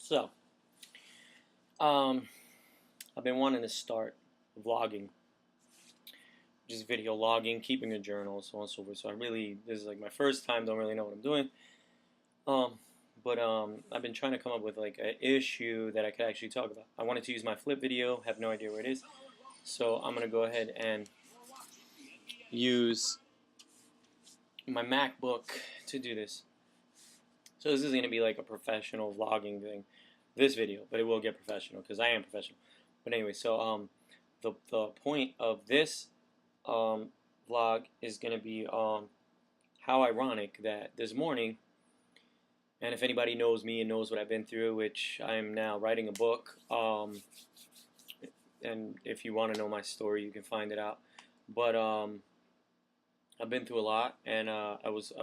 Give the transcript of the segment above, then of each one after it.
So, um, I've been wanting to start vlogging, just video logging, keeping a journal, so on and so forth. So this is like my first time, don't really know what I'm doing. Um, but I've been trying to come up with like an issue that I could actually talk about. I wanted to use my flip video, have no idea where it is. So I'm gonna go ahead and use my MacBook to do this. So this is gonna be like a professional vlogging thing, this video, but it will get professional because I am professional. But anyway, so the point of this vlog is going to be how ironic that this morning, and if anybody knows me and knows what I've been through, which I'm now writing a book, and if you want to know my story, you can find it out. But I've been through a lot, and I was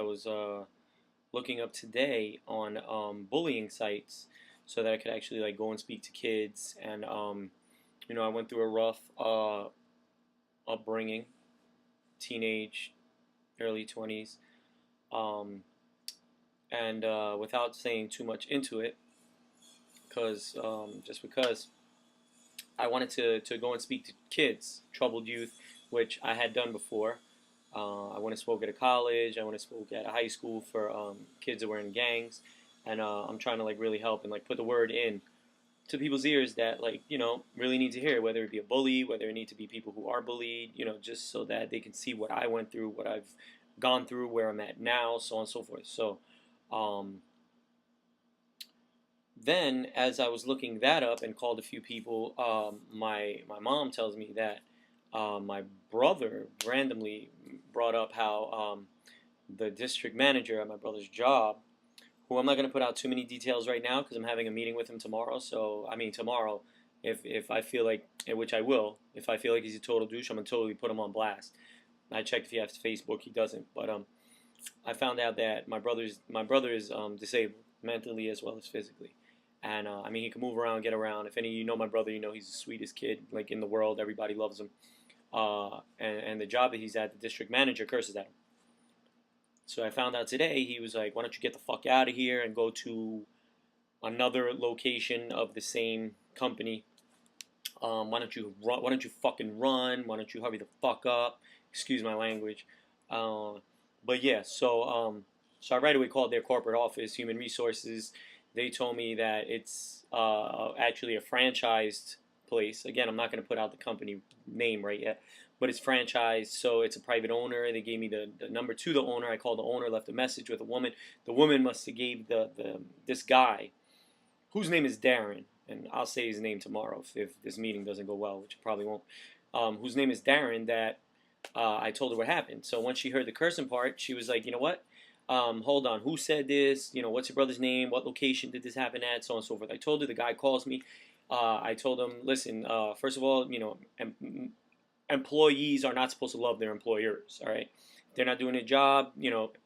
looking up today on bullying sites so that I could actually like go and speak to kids, and you know, I went through a rough upbringing, teenage, early 20s, and without saying too much into it, just because I wanted to go and speak to kids, troubled youth, which I had done before. I went and spoke at a college. I went and spoke at a high school for kids that were in gangs, and I'm trying to like really help and like put the word in to people's ears that like really need to hear, whether it be a bully, whether it need to be people who are bullied, just so that they can see what I went through, what I've gone through, where I'm at now, so on and so forth. So then as I was looking that up and called a few people, my mom tells me that my brother randomly brought up how the district manager at my brother's job, who I'm not going to put out too many details right now because I'm having a meeting with him tomorrow. So, I mean, tomorrow, if I feel like, which I will, if I feel like he's a total douche, I'm going to totally put him on blast. I checked if he has Facebook, he doesn't. But I found out that my brother is disabled, mentally as well as physically. And, I mean, he can move around, get around. If any of you know my brother, you know he's the sweetest kid, like, in the world. Everybody loves him. And the job that he's at, the district manager curses at him. So I found out today, he was like, why don't you get the fuck out of here and go to another location of the same company? Why don't you fucking run? Why don't you hurry the fuck up? Excuse my language. But yeah, so I right away called their corporate office, human resources. They told me that it's actually a franchised place. Again, I'm not going to put out the company name right yet, but it's franchised, so it's a private owner. They gave me the number to the owner. I called the owner, left a message with a woman. The woman must have gave this guy, whose name is Darren, and I'll say his name tomorrow if this meeting doesn't go well, which it probably won't, whose name is Darren, that I told her what happened. So once she heard the cursing part, she was like, you know what? Hold on, who said this? What's your brother's name? What location did this happen at? So on and so forth. I told her, the guy calls me. I told him, listen, first of all, employees are not supposed to love their employers, all right? If they're not doing their job,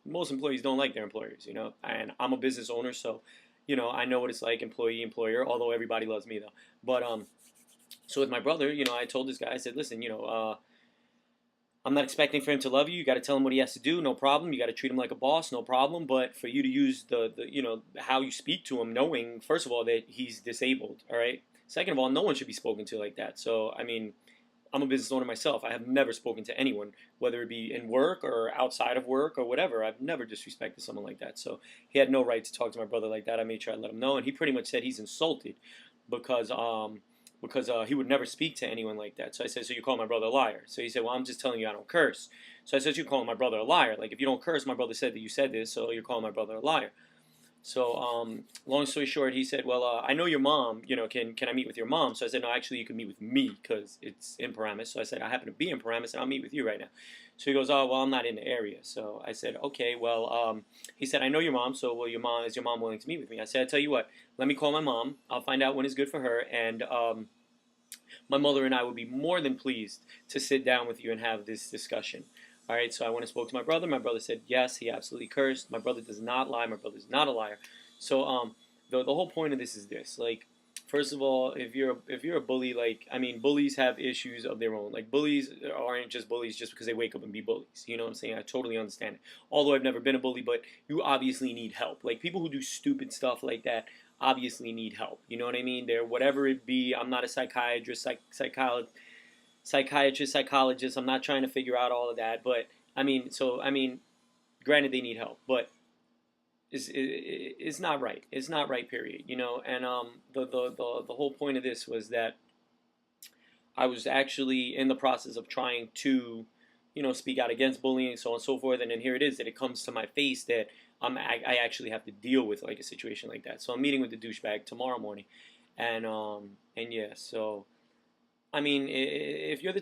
most employees don't like their employers, and I'm a business owner, so, I know what it's like, employee, employer, although everybody loves me, though. But, so with my brother, I told this guy, I said, listen, I'm not expecting for him to love you. You got to tell him what he has to do, no problem. You got to treat him like a boss, no problem. But for you to use the how you speak to him, knowing first of all that he's disabled, all right. Second of all, no one should be spoken to like that. So I mean, I'm a business owner myself. I have never spoken to anyone, whether it be in work or outside of work or whatever. I've never disrespected someone like that. So he had no right to talk to my brother like that. I made sure I let him know, and he pretty much said he's insulted because he would never speak to anyone like that. So I said, so you call my brother a liar? So he said, well, I'm just telling you I don't curse. So I said, you're calling my brother a liar. Like, if you don't curse, my brother said that you said this, so you're calling my brother a liar. So long story short, he said, well, I know your mom, can I meet with your mom? So I said, no, actually, you can meet with me because it's in Paramus. So I said, I happen to be in Paramus, and I'll meet with you right now. So he goes, oh, well, I'm not in the area. So I said, okay, well, he said, I know your mom, so is your mom willing to meet with me? I said, I tell you what, let me call my mom. I'll find out when is good for her, and my mother and I would be more than pleased to sit down with you and have this discussion. All right, so I went and spoke to my brother. My brother said, yes, he absolutely cursed. My brother does not lie. My brother is not a liar. So the whole point of this is this. Like, first of all, if you're a bully, like, I mean, bullies have issues of their own. Like, bullies aren't just bullies just because they wake up and be bullies. You know what I'm saying? I totally understand it. Although I've never been a bully, but you obviously need help. Like, people who do stupid stuff like that, obviously need help. You know what I mean? They're whatever it be. I'm not a psychiatrist, psychologist. I'm not trying to figure out all of that, but I mean, granted they need help, but it's not right. It's not right. Period. You know, and the whole point of this was that I was actually in the process of trying to, speak out against bullying, so on and so forth. And then here it is that it comes to my face that I actually have to deal with like a situation like that. So I'm meeting with the douchebag tomorrow morning, and yeah. So I mean, if you're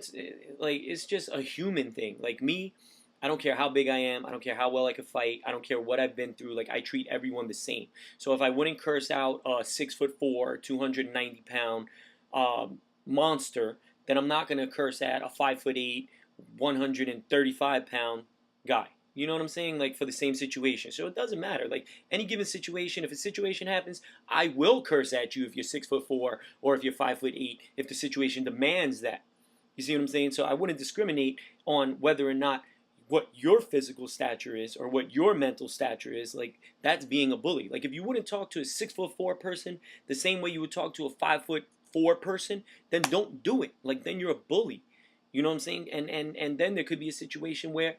like, it's just a human thing. Like me, I don't care how big I am. I don't care how well I can fight. I don't care what I've been through. Like I treat everyone the same. So if I wouldn't curse out a 6'4", 290 pound monster, then I'm not gonna curse at a 5'8", 135 pound guy. You know what I'm saying? Like for the same situation. So it doesn't matter. Like any given situation, if a situation happens, I will curse at you if you're 6'4" or if you're 5'8", if the situation demands that. You see what I'm saying? So I wouldn't discriminate on whether or not what your physical stature is or what your mental stature is. Like that's being a bully. Like if you wouldn't talk to a 6'4" person the same way you would talk to a 5'4" person, then don't do it. Like then you're a bully. You know what I'm saying? And then there could be a situation where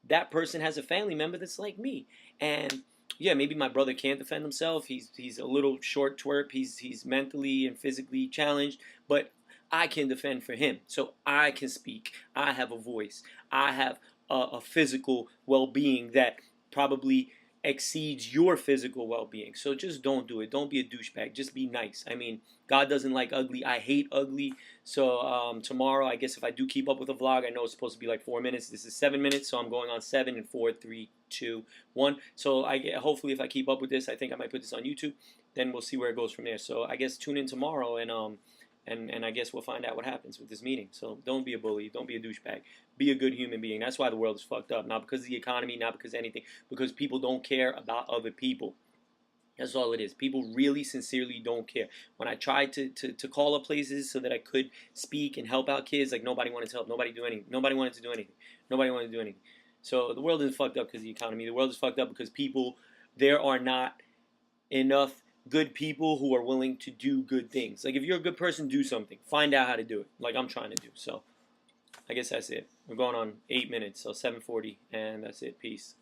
that person has a family member that's like me. And yeah, maybe my brother can't defend himself. He's a little short twerp. He's mentally and physically challenged, but I can defend for him. So I can speak. I have a voice. I have a physical well-being that probably exceeds your physical well-being. So just don't do it. Don't be a douchebag. Just be nice. I mean, God doesn't like ugly. I hate ugly. So tomorrow, I guess if I do keep up with the vlog, I know it's supposed to be like 4 minutes. This is 7 minutes, so I'm going on 7 and 4, 3, 2, 1. So hopefully if I keep up with this, I think I might put this on YouTube. Then we'll see where it goes from there. So I guess tune in tomorrow and I guess we'll find out what happens with this meeting. So don't be a bully. Don't be a douchebag. Be a good human being. That's why the world is fucked up. Not because of the economy, not because of anything. Because people don't care about other people. That's all it is. People really sincerely don't care. When I tried to call up places so that I could speak and help out kids, like nobody wanted to help. Nobody do anything. Nobody wanted to do anything. Nobody wanted to do anything. So the world is fucked up because of the economy. The world is fucked up because there are not enough good people who are willing to do good things. Like if you're a good person, do something. Find out how to do it. Like I'm trying to do. So I guess that's it. We're going on 8 minutes, so 7:40, and that's it. Peace.